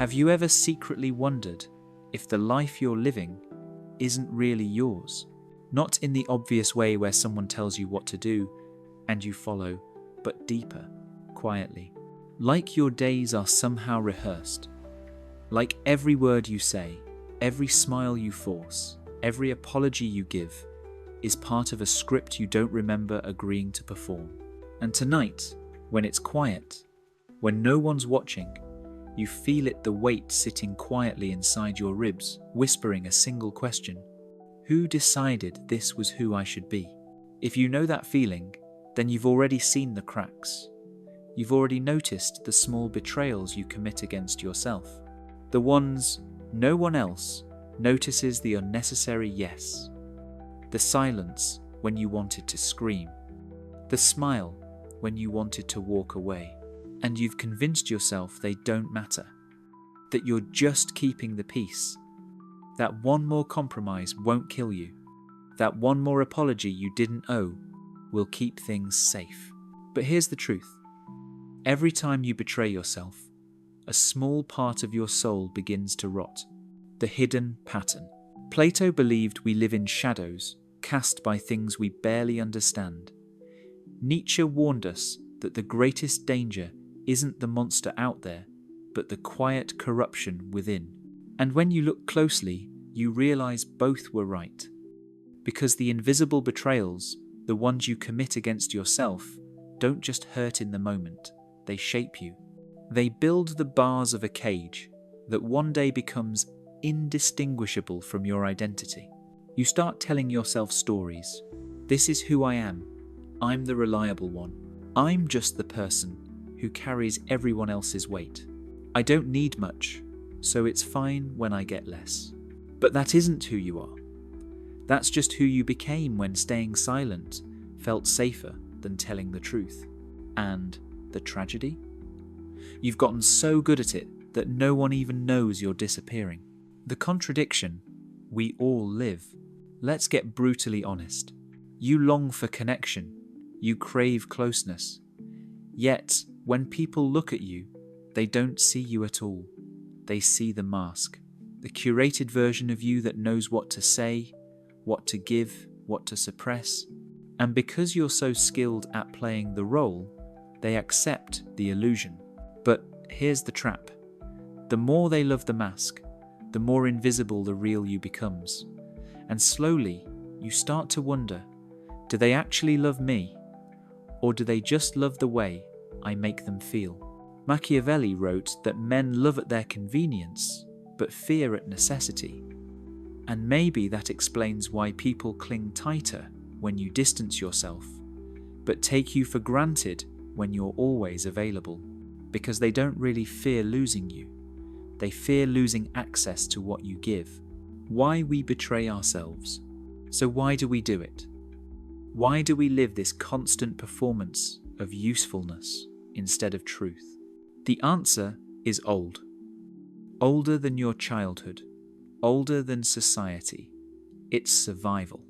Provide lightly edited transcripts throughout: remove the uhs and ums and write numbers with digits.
Have you ever secretly wondered if the life you're living isn't really yours? Not in the obvious way where someone tells you what to do and you follow, but deeper, quietly. Like your days are somehow rehearsed. Like every word you say, every smile you force, every apology you give is part of a script you don't remember agreeing to perform. And tonight, when it's quiet, when no one's watching, you feel it, the weight sitting quietly inside your ribs, whispering a single question. Who decided this was who I should be? If you know that feeling, then you've already seen the cracks. You've already noticed the small betrayals you commit against yourself. The ones no one else notices, the unnecessary yes. The silence when you wanted to scream. The smile when you wanted to walk away. And you've convinced yourself they don't matter. That you're just keeping the peace. That one more compromise won't kill you. That one more apology you didn't owe will keep things safe. But here's the truth. Every time you betray yourself, a small part of your soul begins to rot. The hidden pattern. Plato believed we live in shadows cast by things we barely understand. Nietzsche warned us that the greatest danger isn't the monster out there, but the quiet corruption within. And when you look closely, you realize both were right. Because the invisible betrayals, the ones you commit against yourself, don't just hurt in the moment, they shape you. They build the bars of a cage that one day becomes indistinguishable from your identity. You start telling yourself stories. This is who I am. I'm the reliable one. I'm just the person who carries everyone else's weight. I don't need much, so it's fine when I get less. But that isn't who you are. That's just who you became when staying silent felt safer than telling the truth. And the tragedy? You've gotten so good at it that no one even knows you're disappearing. The contradiction we all live. Let's get brutally honest. You long for connection. You crave closeness. Yet, when people look at you, they don't see you at all. They see the mask. The curated version of you that knows what to say, what to give, what to suppress. And because you're so skilled at playing the role, they accept the illusion. But here's the trap. The more they love the mask, the more invisible the real you becomes. And slowly, you start to wonder, do they actually love me? Or do they just love the way I make them feel? Machiavelli wrote that men love at their convenience, but fear at necessity. And maybe that explains why people cling tighter when you distance yourself, but take you for granted when you're always available. Because they don't really fear losing you. They fear losing access to what you give. Why we betray ourselves. So why do we do it? Why do we live this constant performance of usefulness instead of truth? The answer is old. Older than your childhood. Older than society. It's survival.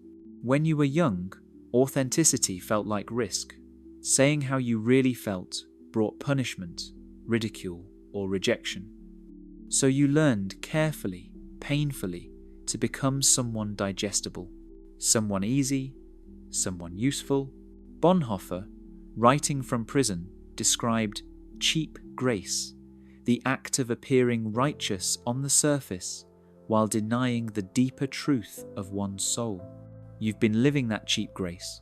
When you were young, authenticity felt like risk. Saying how you really felt brought punishment, ridicule, or rejection. So you learned carefully, painfully, to become someone digestible, someone easy, someone useful. Bonhoeffer, writing from prison, described cheap grace, the act of appearing righteous on the surface while denying the deeper truth of one's soul. You've been living that cheap grace,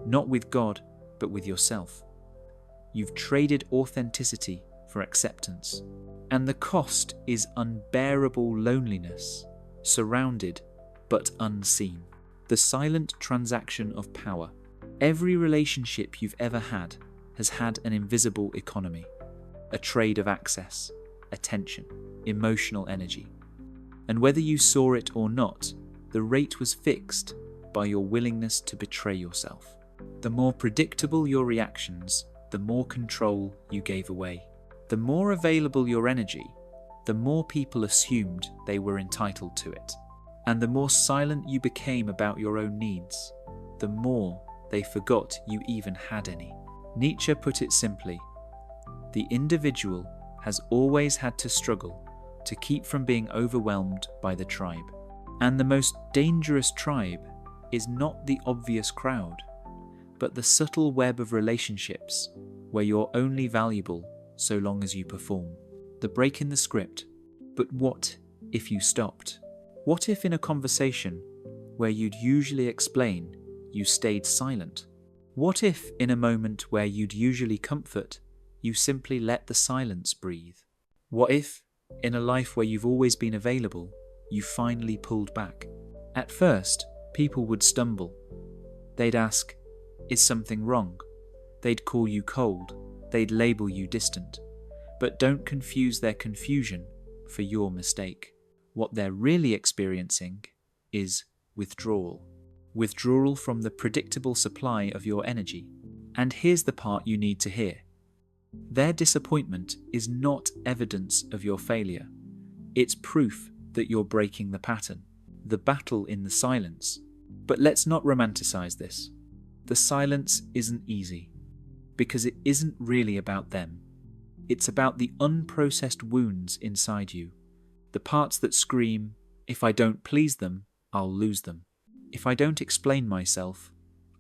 not with God, but with yourself. You've traded authenticity for acceptance. And the cost is unbearable loneliness, surrounded but unseen. The silent transaction of power. Every relationship you've ever had has had an invisible economy, a trade of access, attention, emotional energy. And whether you saw it or not, the rate was fixed by your willingness to betray yourself. The more predictable your reactions, the more control you gave away. The more available your energy, the more people assumed they were entitled to it. And the more silent you became about your own needs, the more they forgot you even had any. Nietzsche put it simply, the individual has always had to struggle to keep from being overwhelmed by the tribe. And the most dangerous tribe is not the obvious crowd, but the subtle web of relationships where you're only valuable so long as you perform. The break in the script. But what if you stopped? What if in a conversation where you'd usually explain, you stayed silent? What if in a moment where you'd usually comfort, you simply let the silence breathe? What if in a life where you've always been available, you finally pulled back? At first, people would stumble. They'd ask, is something wrong? They'd call you cold. They'd label you distant. But don't confuse their confusion for your mistake. What they're really experiencing is withdrawal. Withdrawal from the predictable supply of your energy. And here's the part you need to hear. Their disappointment is not evidence of your failure. It's proof that you're breaking the pattern. The battle in the silence. But let's not romanticize this. The silence isn't easy, because it isn't really about them. It's about the unprocessed wounds inside you. The parts that scream, if I don't please them, I'll lose them. If I don't explain myself,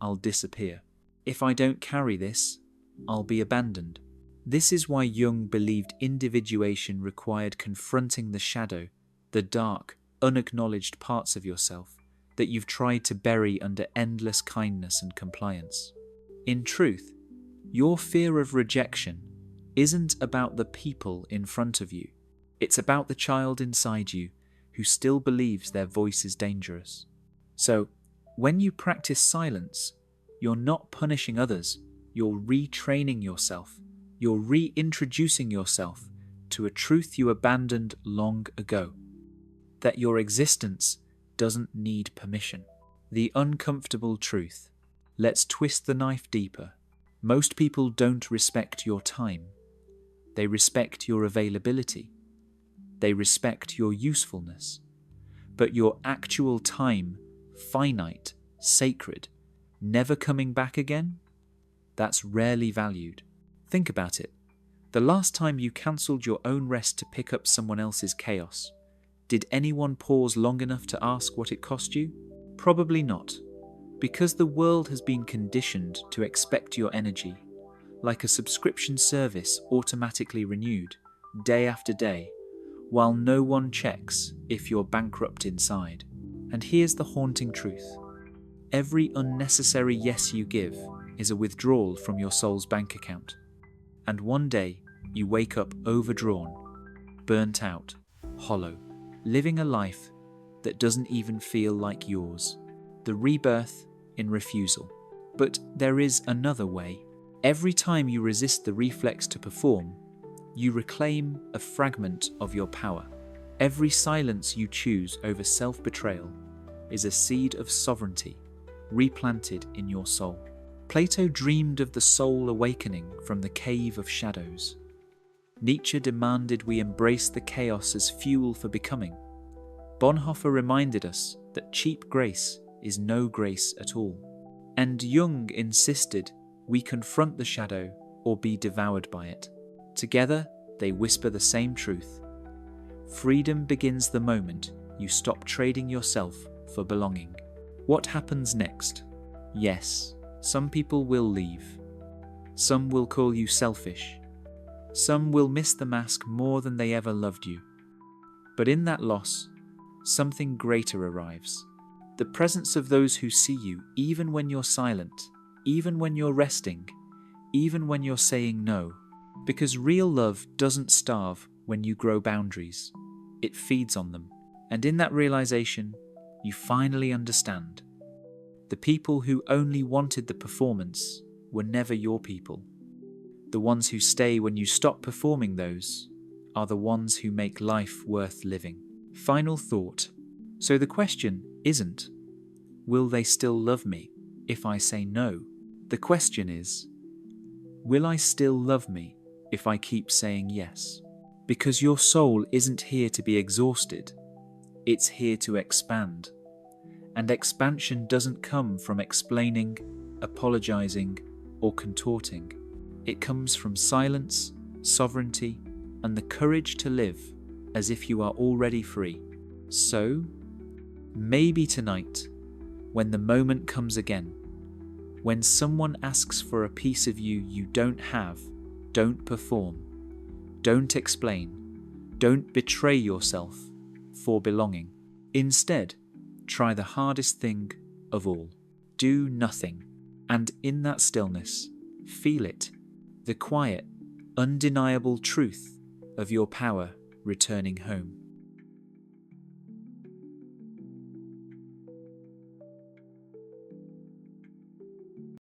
I'll disappear. If I don't carry this, I'll be abandoned. This is why Jung believed individuation required confronting the shadow, the dark, unacknowledged parts of yourself that you've tried to bury under endless kindness and compliance. In truth, your fear of rejection isn't about the people in front of you. It's about the child inside you who still believes their voice is dangerous. So, when you practice silence, you're not punishing others, you're retraining yourself. You're reintroducing yourself to a truth you abandoned long ago. That your existence doesn't need permission. The uncomfortable truth. Let's twist the knife deeper. Most people don't respect your time. They respect your availability. They respect your usefulness. But your actual time, finite, sacred, never coming back again, that's rarely valued. Think about it. The last time you cancelled your own rest to pick up someone else's chaos, did anyone pause long enough to ask what it cost you? Probably not, because the world has been conditioned to expect your energy, like a subscription service automatically renewed, day after day, while no one checks if you're bankrupt inside. And here's the haunting truth. Every unnecessary yes you give is a withdrawal from your soul's bank account. And one day, you wake up overdrawn, burnt out, hollow, living a life that doesn't even feel like yours. The rebirth in refusal. But there is another way. Every time you resist the reflex to perform, you reclaim a fragment of your power. Every silence you choose over self-betrayal is a seed of sovereignty replanted in your soul. Plato dreamed of the soul awakening from the cave of shadows. Nietzsche demanded we embrace the chaos as fuel for becoming. Bonhoeffer reminded us that cheap grace is no grace at all. And Jung insisted we confront the shadow or be devoured by it. Together, they whisper the same truth. Freedom begins the moment you stop trading yourself for belonging. What happens next? Yes, some people will leave. Some will call you selfish. Some will miss the mask more than they ever loved you. But in that loss, something greater arrives. The presence of those who see you even when you're silent, even when you're resting, even when you're saying no. Because real love doesn't starve when you grow boundaries. It feeds on them. And in that realization, you finally understand. The people who only wanted the performance were never your people. The ones who stay when you stop performing those are the ones who make life worth living. Final thought. So the question isn't, will they still love me if I say no? The question is, will I still love me if I keep saying yes? Because your soul isn't here to be exhausted. It's here to expand. And expansion doesn't come from explaining, apologizing, or contorting. It comes from silence, sovereignty, and the courage to live as if you are already free. So, maybe tonight, when the moment comes again, when someone asks for a piece of you you don't have, don't perform, don't explain, don't betray yourself for belonging. Instead, try the hardest thing of all. Do nothing, and in that stillness, feel it, the quiet, undeniable truth of your power returning home.